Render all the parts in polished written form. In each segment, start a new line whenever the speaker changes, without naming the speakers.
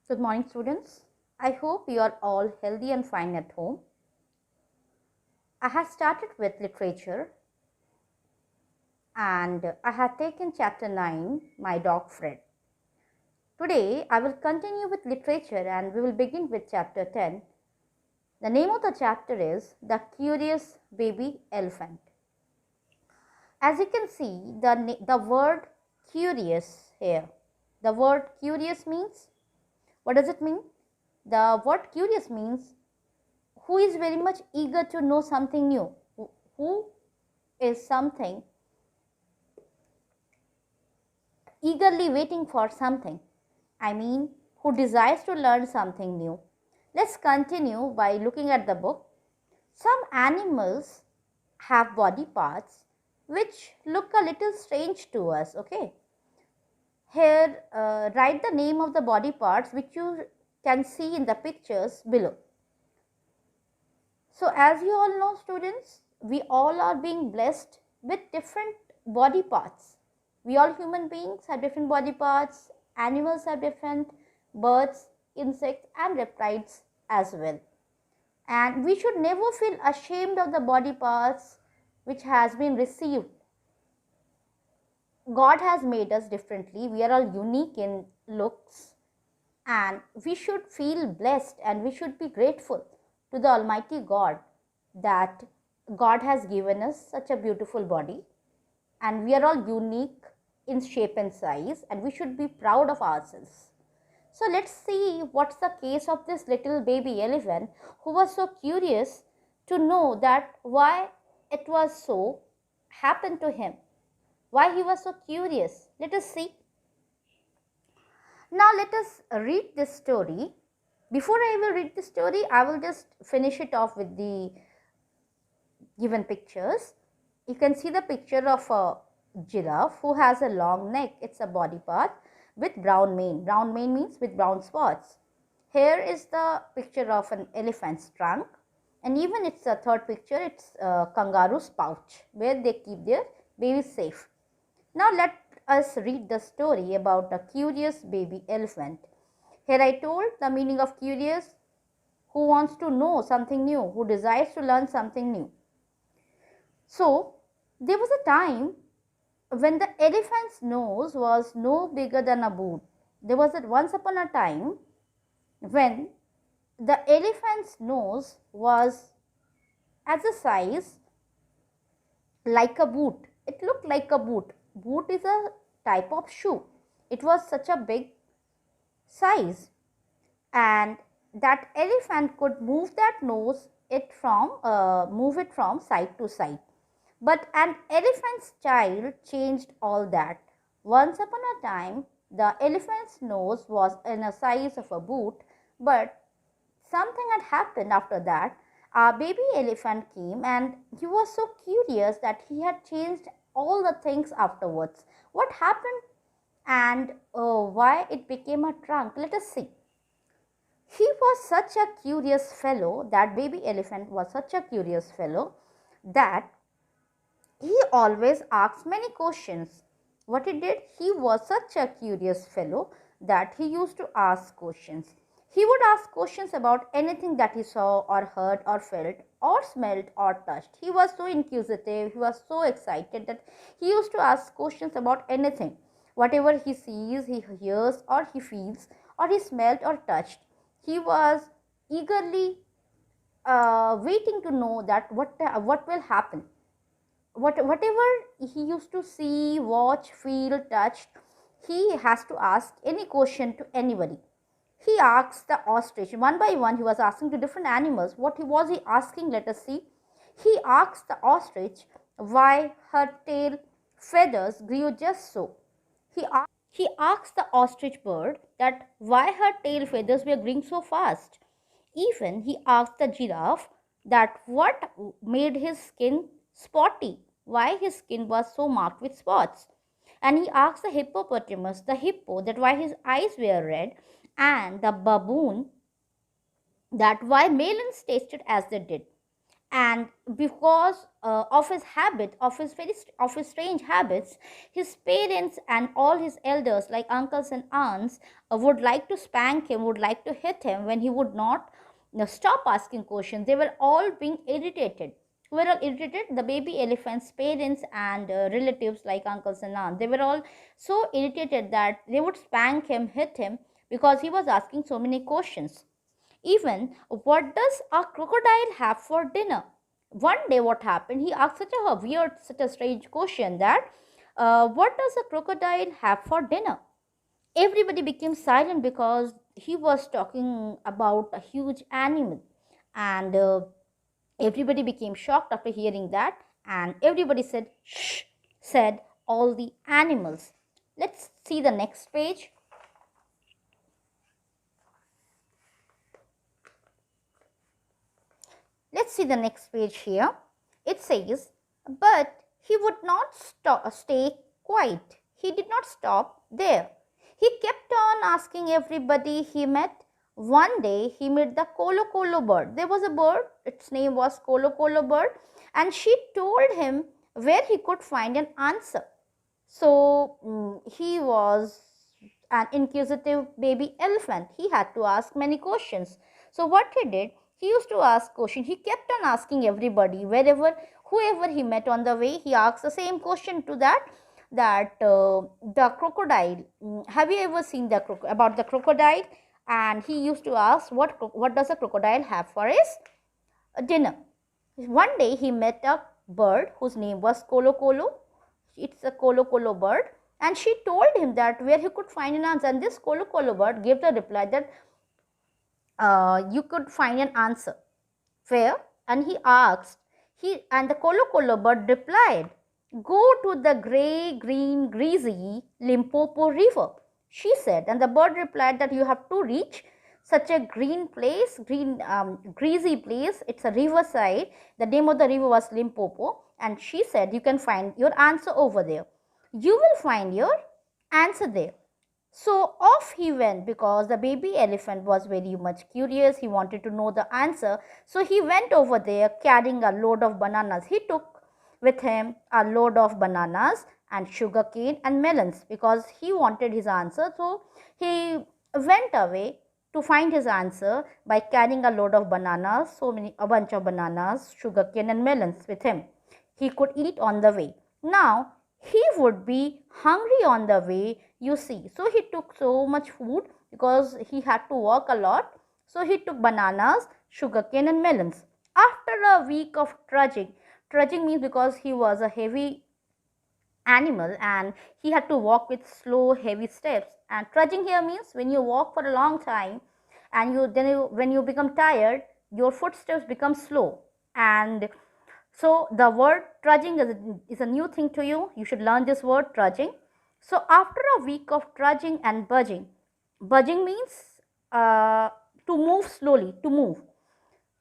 Good morning, students. I hope you are all healthy and fine at home. I have started with literature and I have taken chapter 9, My Dog Fred. Today, I will continue with literature and we will begin with chapter 10. The name of the chapter is The Curious Baby Elephant. As you can see, the word curious here. The word curious means, what does it mean? The word curious means who is very much eager to know something new, who is something eagerly waiting for something, who desires to learn something new. Let's continue by looking at the book. Some animals have body parts which look a little strange to us. Okay, here write the name of the body parts which you can see in the pictures below. So as you all know, students, we all are being blessed with different body parts. We all human beings have different body parts, animals have different, birds, insects and reptiles as well. And we should never feel ashamed of the body parts which has been received. God has made us differently. We are all unique in looks and we should feel blessed and we should be grateful to the Almighty God that God has given us such a beautiful body and we are all unique in shape and size and we should be proud of ourselves. So let's see what's the case of this little baby elephant who was so curious to know that why it was so happened to him, why he was so curious. Let us see. Now let us read this story. Before I will read the story, I will just finish it off with the given pictures. You can see the picture of a giraffe who has a long neck. It's a body part with brown mane. Brown mane means with brown spots. Here is the picture of an elephant's trunk, and even it's a third picture, it's a kangaroo's pouch where they keep their babies safe. Now let us read the story about a curious baby elephant. Here I told the meaning of curious, who wants to know something new, who desires to learn something new. So there was a time when the elephant's nose was no bigger than a boot. There was once upon a time when the elephant's nose was as a size like a boot. It looked like a boot. Boot is a type of shoe. It was such a big size and that elephant could move that nose move it from side to side. But an elephant's child changed all that. Once upon a time, the elephant's nose was in a size of a boot, but something had happened after that. A baby elephant came and he was so curious that he had changed all the things afterwards. What happened and why it became a trunk? Let us see. He was such a curious fellow, that baby elephant was such a curious fellow that he always asked many questions. What he did, he was such a curious fellow that he used to ask questions. He would ask questions about anything that he saw or heard or felt or smelled or touched. He was so inquisitive, he was so excited that he used to ask questions about anything. Whatever he sees, he hears or he feels or he smelled or touched, he was eagerly waiting to know that what will happen. Whatever he used to see, watch, feel, touch, he has to ask any question to anybody. He asked the ostrich one by one. He was asking to different animals. What was he asking? Let us see. He asked the ostrich why her tail feathers grew just so. He asked the ostrich bird that why her tail feathers were growing so fast. Even he asked the giraffe that what made his skin spotty, why his skin was so marked with spots. And he asked the hippopotamus, the hippo, that why his eyes were red, and the baboon that why melons tasted as they did. And because of his habit, of his strange habits, his parents and all his elders like uncles and aunts would like to spank him, would like to hit him when he would not stop asking questions. They were all being irritated. Were all irritated, the baby elephant's parents and relatives like uncles and aunts. They were all so irritated that they would spank him, hit him, because he was asking so many questions. Even, what does a crocodile have for dinner? One day, what happened? He asked such a weird, such a strange question that, what does a crocodile have for dinner? Everybody became silent because he was talking about a huge animal, and everybody became shocked after hearing that, and everybody said, shh, said all the animals. Let's see the next page. Let's see the next page here. It says, but he would not stay quiet. He did not stop there. He kept on asking everybody he met. One day he met the Kolo Kolo bird. There was a bird, its name was Kolo Kolo bird, and she told him where he could find an answer. So he was an inquisitive baby elephant. He had to ask many questions. So what he did, he used to ask questions. He kept on asking everybody, whoever he met on the way, he asked the same question to the crocodile. Have you ever seen about the crocodile? And he used to ask, what does a crocodile have for his dinner? One day he met a bird whose name was Kolo Kolo. It's a Kolo Kolo bird, and she told him that where he could find an answer. And this Kolo Kolo bird gave the reply that you could find an answer. Where? And he asked, and the Kolo Kolo bird replied, go to the grey, green, greasy Limpopo river. She said, and the bird replied that you have to reach such a green place, greasy place. It's a riverside. The name of the river was Limpopo. And she said, you can find your answer over there. You will find your answer there. So off he went, because the baby elephant was very much curious. He wanted to know the answer. So he went over there carrying a load of bananas. He took with him a load of bananas and sugarcane and melons, because he wanted his answer. So he went away to find his answer by carrying a load of bananas, a bunch of bananas, sugarcane and melons with him. He could eat on the way. Now he would be hungry on the way, you see. So he took so much food because he had to walk a lot. So he took bananas, sugarcane and melons. After a week of trudging means because he was a heavy animal and he had to walk with slow heavy steps. And trudging here means when you walk for a long time and when you become tired, your footsteps become slow. And so the word trudging is a new thing to you. You should learn this word, trudging. So after a week of trudging and budging means to move slowly, to move.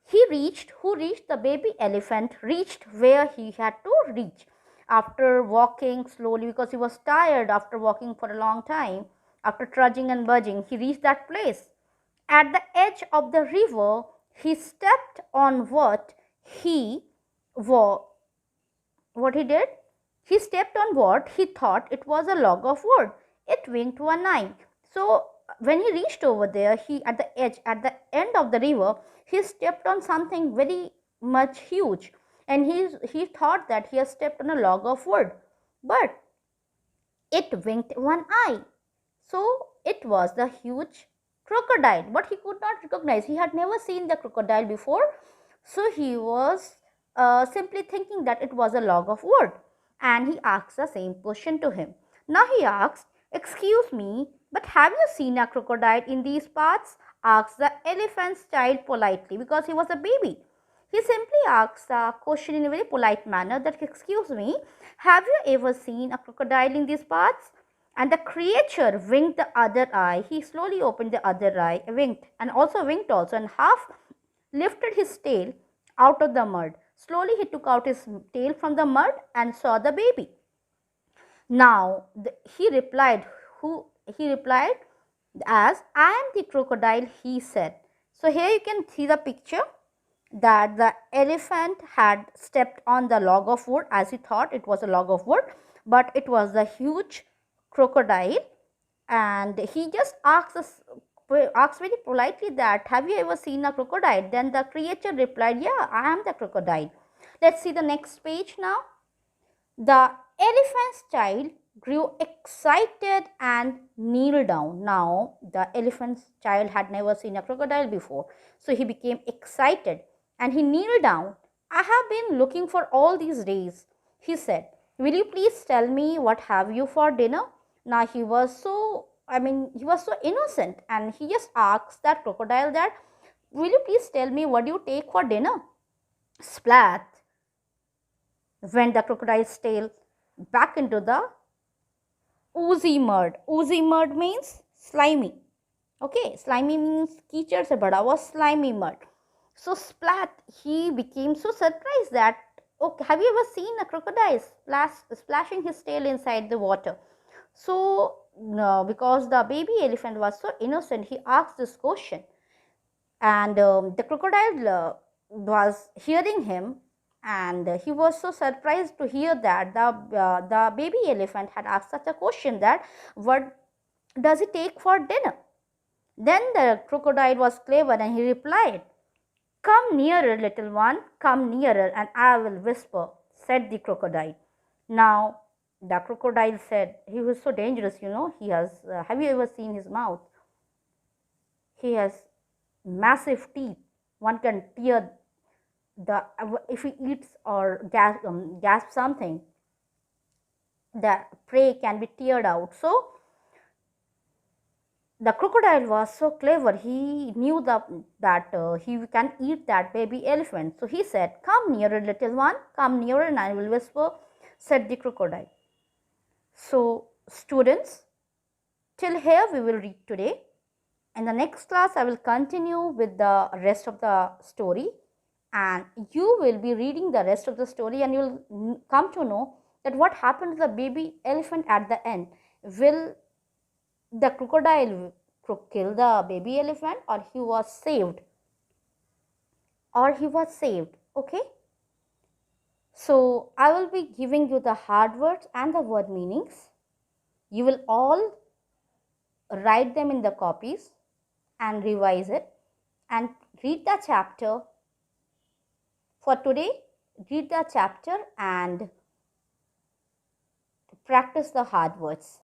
Who reached, the baby elephant reached where he had to reach. After walking slowly, because he was tired after walking for a long time, after trudging and budging, he reached that place. At the edge of the river, he stepped on what he did? He stepped on what he thought it was a log of wood. It winked one eye. So when he reached over there, at the end of the river, he stepped on something very much huge, and he thought that he had stepped on a log of wood, but it winked one eye. So it was the huge crocodile, but he could not recognize. He had never seen the crocodile before, so he was simply thinking that it was a log of wood, and he asked the same question to him. Now he asked, excuse me, but have you seen a crocodile in these parts? Asked the elephant's child politely, because he was a baby. He simply asked the question in a very polite manner that, excuse me, have you ever seen a crocodile in these parts? And the creature winked the other eye. He slowly opened the other eye, winked, and half lifted his tail out of the mud. Slowly he took out his tail from the mud and saw the baby. Now he replied as, I am the crocodile, he said. So here you can see the picture. that the elephant had stepped on the log of wood, as he thought it was a log of wood, but it was a huge crocodile. And he just asked very politely that, have you ever seen a crocodile? Then the creature replied, yeah, I am the crocodile. Let's see the next page now. The elephant's child grew excited and kneeled down. Now, the elephant's child had never seen a crocodile before, so he became excited and he kneeled down. I have been looking for all these days, he said. Will you please tell me what have you for dinner? Now, he was so innocent, and he just asked that crocodile that, will you please tell me what you take for dinner? Splat went the crocodile's tail back into the oozy mud. Oozy mud means slimy. Okay, slimy means कीचड़ से बड़ा हुआ slimy mud. So Splat, he became so surprised that, okay, have you ever seen a crocodile splashing his tail inside the water? So because the baby elephant was so innocent, he asked this question, and the crocodile was hearing him, and he was so surprised to hear that the baby elephant had asked such a question, that what does he take for dinner? Then the crocodile was clever and he replied, come nearer, little one, come nearer, and I will whisper, said the crocodile. Now the crocodile said, he was so dangerous, he has, have you ever seen his mouth? He has massive teeth. One can tear the, if he eats or gasp something, the prey can be teared out. So the crocodile was so clever. He knew that he can eat that baby elephant. So he said, come nearer, little one, come nearer, and I will whisper, said the crocodile. So students, till here we will read today. In the next class, I will continue with the rest of the story, and you will be reading the rest of the story, and you will come to know that what happened to the baby elephant at the end. Will the crocodile kill the baby elephant, or he was saved? Okay. So I will be giving you the hard words and the word meanings. You will all write them in the copies and revise it, and read the chapter. For today, read the chapter and practice the hard words.